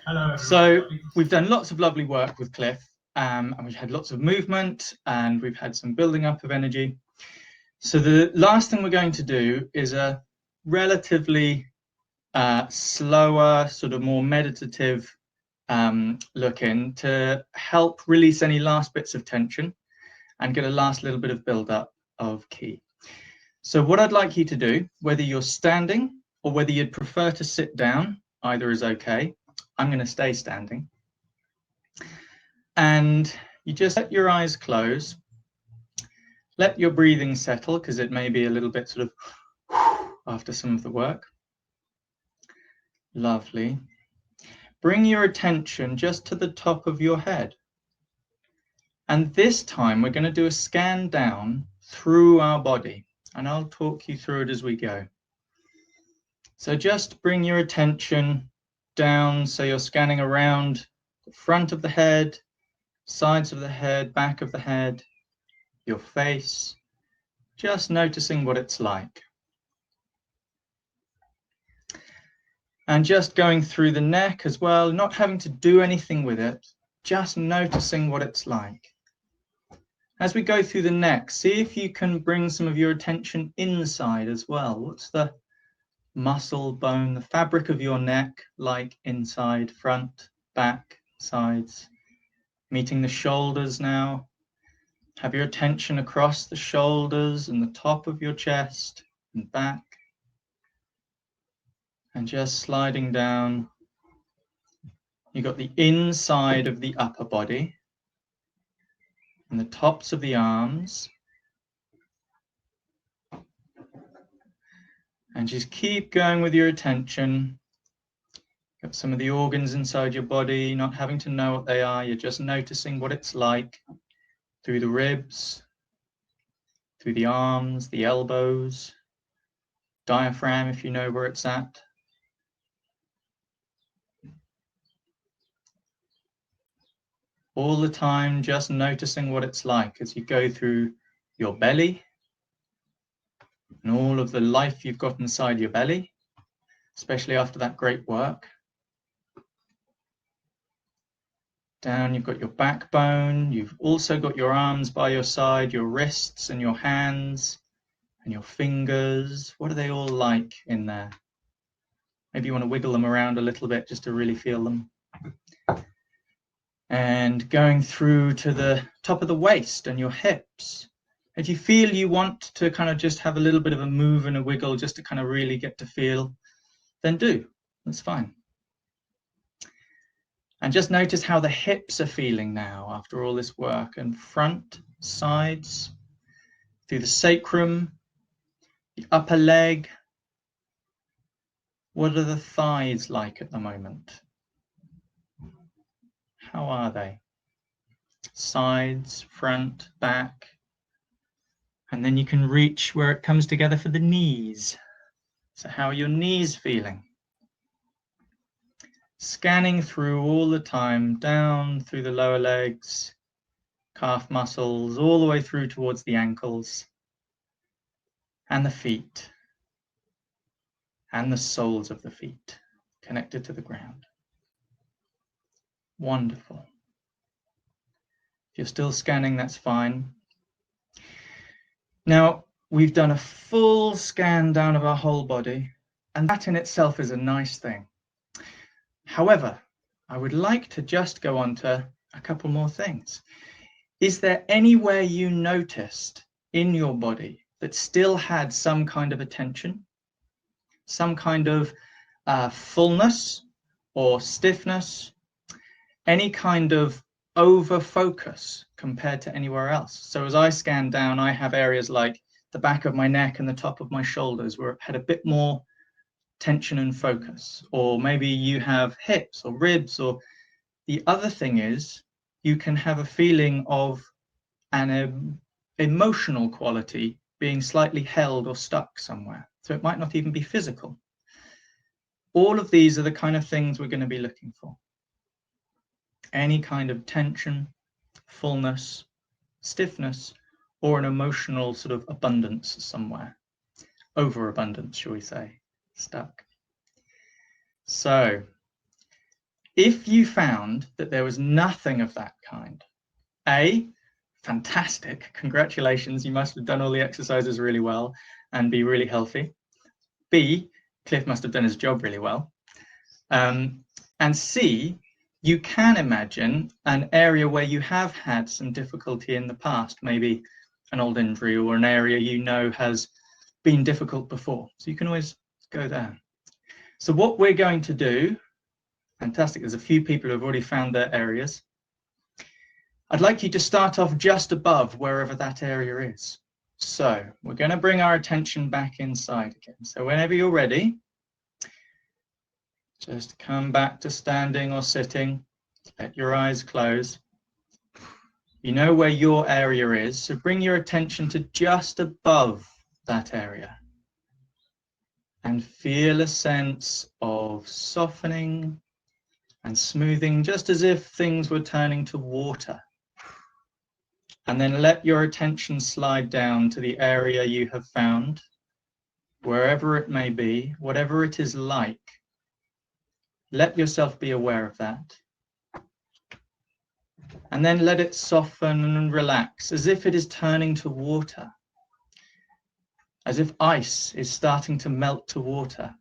Hello, everyone. So we've done lots of lovely work with Cliff, and we've had lots of movement, and we've had some building up of energy. So the last thing we're going to do is a relatively slower, sort of more meditative look in to help release any last bits of tension and get a last little bit of build up of ki. So what I'd like you to do, whether you're standing or whether you'd prefer to sit down, either is okay. I'm going to stay standing. And you just let your eyes close. Let your breathing settle, because it may be a little bit sort of after some of the work. Lovely. Bring your attention just to the top of your head. And this time we're going to do a scan down through our body, and I'll talk you through it as we go. So just bring your attention down, so you're scanning around the front of the head, sides of the head, back of the head, your face, just noticing what it's like. And just going through the neck as well, not having to do anything with it, just noticing what it's like. As we go through the neck, see if you can bring some of your attention inside as well. What's the muscle, bone, the fabric of your neck like inside, front, back, sides? Meeting the shoulders now. Have your attention across the shoulders and the top of your chest and back. And just sliding down. You've got the inside of the upper body and the tops of the arms. And just keep going with your attention. Got some of the organs inside your body, not having to know what they are. You're just noticing what it's like through the ribs, through the arms, the elbows, diaphragm if you know where it's at. All the time, just noticing what it's like as you go through your belly and all of the life you've got inside your belly, especially after that great work. Down, you've got your backbone. You've also got your arms by your side, your wrists and your hands and your fingers. What are they all like in there? Maybe you want to wiggle them around a little bit just to really feel them. And going through to the top of the waist and your hips. If you feel you want to kind of just have a little bit of a move and a wiggle just to kind of really get to feel, then do. That's fine. And just notice how the hips are feeling now after all this work, and front, sides, through the sacrum, the upper leg. What are the thighs like at the moment? How are they? Sides, front, back. And then you can reach where it comes together for the knees. So how are your knees feeling? Scanning through all the time, down through the lower legs, calf muscles, all the way through towards the ankles, and the feet, and the soles of the feet connected to the ground. Wonderful. If you're still scanning, that's fine. Now, we've done a full scan down of our whole body, and that in itself is a nice thing. However, I would like to just go on to a couple more things. Is there anywhere you noticed in your body that still had some kind of attention, some kind of fullness or stiffness, any kind of over focus compared to anywhere else? So as I scan down, I have areas like the back of my neck and the top of my shoulders where it had a bit more tension and focus, or maybe you have hips or ribs, or the other thing is you can have a feeling of an emotional quality being slightly held or stuck somewhere. So it might not even be physical. All of these are the kind of things we're going to be looking for. Any kind of tension, fullness, stiffness, or an emotional sort of abundance somewhere. Overabundance, shall we say, stuck. So if you found that there was nothing of that kind, A, fantastic, congratulations, you must have done all the exercises really well and be really healthy. B, Cliff must have done his job really well. And C, you can imagine an area where you have had some difficulty in the past, maybe an old injury or an area you know has been difficult before. So you can always go there. So what we're going to do, fantastic, there's a few people who have already found their areas. I'd like you to start off just above wherever that area is. So we're going to bring our attention back inside again. So whenever you're ready, just come back to standing or sitting. Let your eyes close. You know where your area is, so bring your attention to just above that area. And feel a sense of softening and smoothing, just as if things were turning to water. And then let your attention slide down to the area you have found, wherever it may be, whatever it is like. Let yourself be aware of that. And then let it soften and relax, as if it is turning to water, as if ice is starting to melt to water.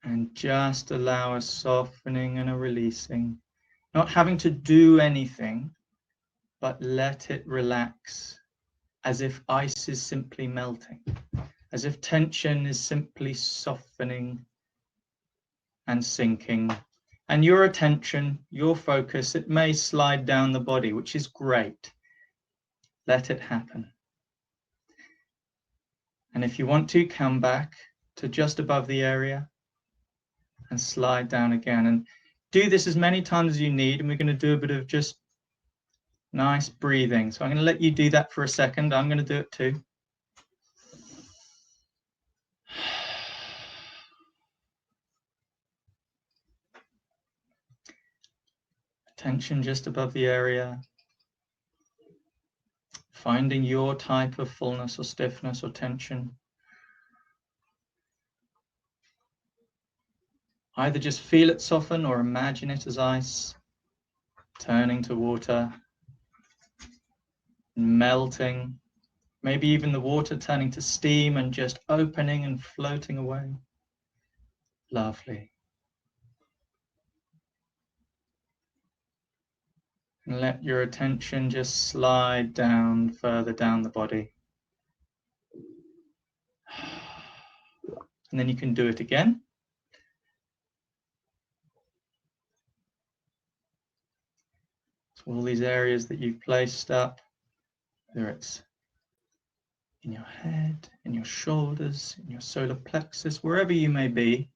And just allow a softening and a releasing, not having to do anything, but let it relax, as if ice is simply melting, as if tension is simply softening and sinking. And your attention, your focus, it may slide down the body, which is great. Let it happen. And if you want to, come back to just above the area and slide down again. And do this as many times as you need. And we're going to do a bit of just nice breathing. So I'm going to let you do that for a second. I'm going to do it too. Attention just above the area. Finding your type of fullness or stiffness or tension. Either just feel it soften or imagine it as ice, turning to water, melting, maybe even the water turning to steam and just opening and floating away. Lovely. And let your attention just slide down, further down the body. And then you can do it again. So all these areas that you've placed up, whether it's in your head, in your shoulders, in your solar plexus, wherever you may be,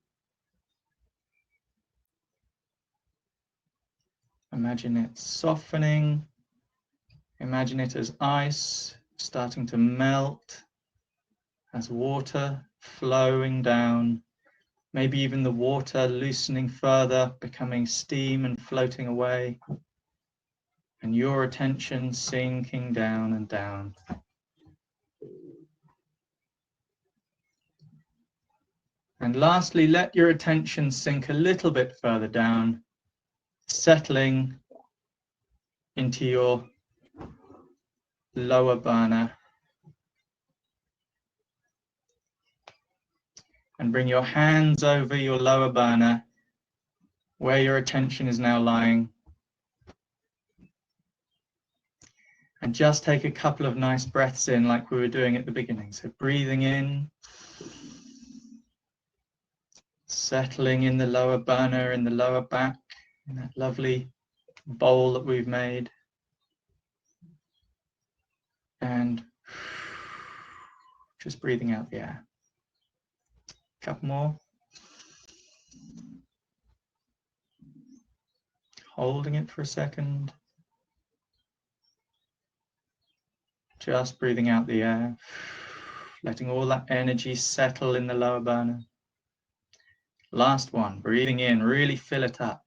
imagine it softening. Imagine it as ice starting to melt, as water flowing down, maybe even the water loosening further, becoming steam and floating away, and your attention sinking down and down. And lastly, let your attention sink a little bit further down, settling into your lower burner. And bring your hands over your lower burner, where your attention is now lying. And just take a couple of nice breaths in like we were doing at the beginning. So breathing in, settling in the lower burner, in the lower back, in that lovely bowl that we've made. And just breathing out the air. A couple more. holding it for a second. Just breathing out the air, letting all that energy settle in the lower burner. Last one, breathing in, really fill it up.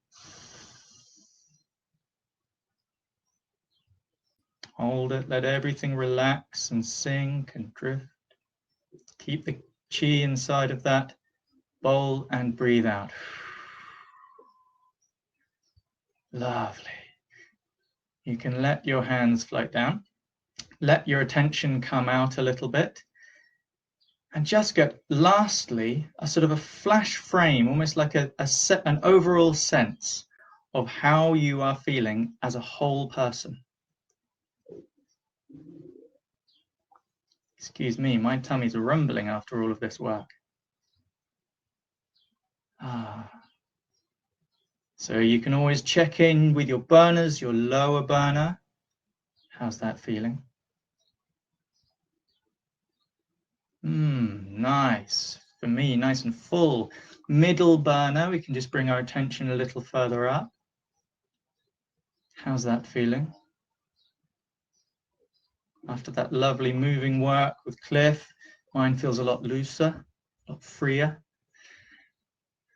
Hold it, let everything relax and sink and drift. Keep the chi inside of that bowl and breathe out. Lovely. You can let your hands float down. Let your attention come out a little bit. And just get, lastly, a sort of a flash frame, almost like an overall sense of how you are feeling as a whole person. Excuse me, my tummy's rumbling after all of this work. So you can always check in with your burners, your lower burner. How's that feeling? Nice. For me, nice and full. Middle burner, we can just bring our attention a little further up. How's that feeling? After that lovely moving work with Cliff, mine feels a lot looser, a lot freer.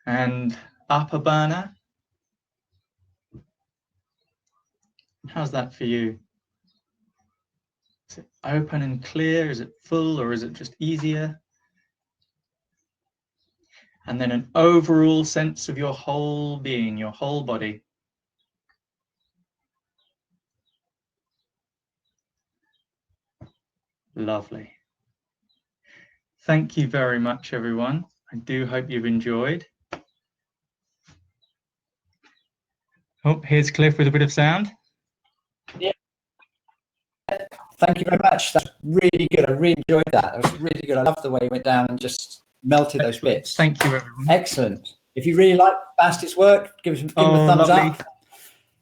And upper burner, how's that for you? Is it open and clear? Is it full, or is it just easier? And then an overall sense of your whole being, your whole body. Lovely. Thank you very much, everyone. I do hope you've enjoyed. Oh, here's Cliff with a bit of sound. Yeah. Thank you very much. That's really good. I really enjoyed that. That was really good. I love the way you went down and just melted those bits. Thank you, everyone. Excellent. If you really like Basti's work, give him a thumbs up.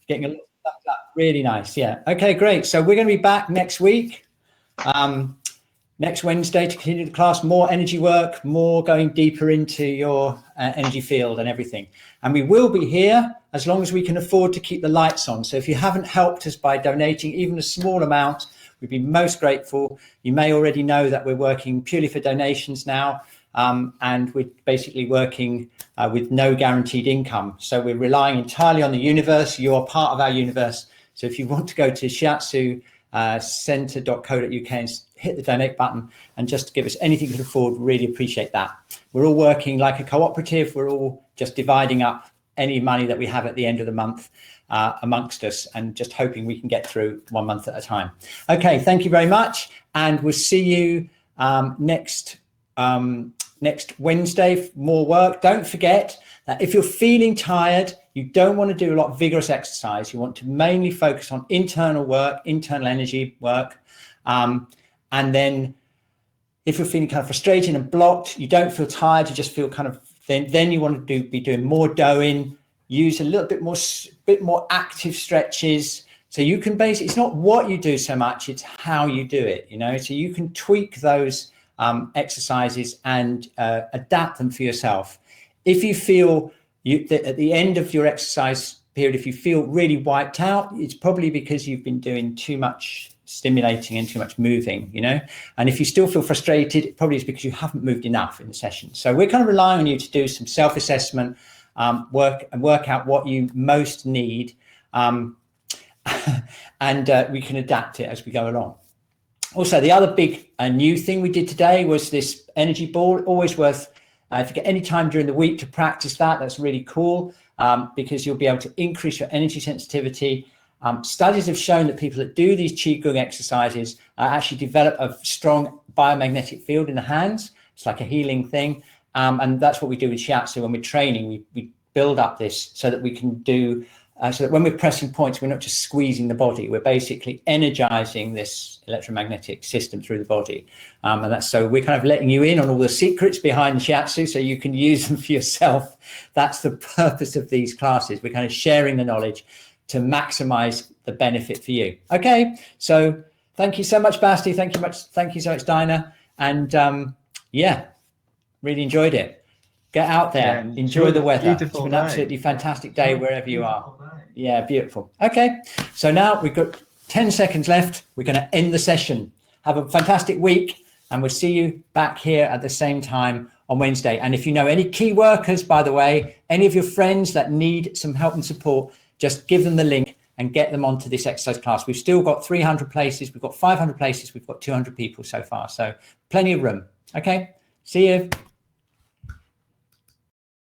Getting a little thumbs up. Really nice. Yeah. Okay, great. So we're going to be back next week. Next Wednesday to continue the class, more energy work, more going deeper into your energy field and everything. And we will be here as long as we can afford to keep the lights on. So if you haven't helped us by donating even a small amount, we'd be most grateful. You may already know that we're working purely for donations now, and we're basically working with no guaranteed income. So we're relying entirely on the universe. You're part of our universe. So if you want to go to Shiatsu center.co.uk and hit the donate button and just give us anything you can afford, really appreciate that. We're all working like a cooperative. We're all just dividing up any money that we have at the end of the month amongst us and just hoping we can get through 1 month at a time. Okay, thank you very much, and we'll see you next Wednesday for more work. Don't forget that if you're feeling tired, you don't want to do a lot of vigorous exercise. You want to mainly focus on internal work, internal energy work. And then if you're feeling kind of frustrated and blocked, you don't feel tired, you just feel kind of, then you want to be doing more doing, use a little bit more active stretches. So you can basically, it's not what you do so much, it's how you do it, you know, so you can tweak those exercises and adapt them for yourself. If you feel that at the end of your exercise period, if you feel really wiped out, it's probably because you've been doing too much stimulating and too much moving, you know. And if you still feel frustrated, it probably is because you haven't moved enough in the session. So we're kind of relying on you to do some self-assessment work out what you most need, and we can adapt it as we go along. Also, the other big new thing we did today was this energy ball. Always worth, if you get any time during the week to practice that, that's really cool, because you'll be able to increase your energy sensitivity. Studies have shown that people that do these Qigong exercises actually develop a strong biomagnetic field in the hands. It's like a healing thing. And that's what we do with Shiatsu when we're training. We build up this so that we can do, so that when we're pressing points, we're not just squeezing the body. We're basically energizing this electromagnetic system through the body. And that's, so we're kind of letting you in on all the secrets behind the Shiatsu so you can use them for yourself. That's the purpose of these classes. We're kind of sharing the knowledge to maximize the benefit for you. Okay, so thank you so much, Basti. Thank you so much, Dinah. And yeah, really enjoyed it. Get out there, enjoy the weather. It's been an absolutely fantastic day wherever you are. Yeah, beautiful. Okay, so now we've got 10 seconds left. We're going to end the session. Have a fantastic week, and we'll see you back here at the same time on Wednesday. And if you know any key workers, by the way, any of your friends that need some help and support, just give them the link and get them onto this exercise class. We've still got 300 places. We've got 500 places. We've got 200 people so far. So plenty of room. Okay, see you.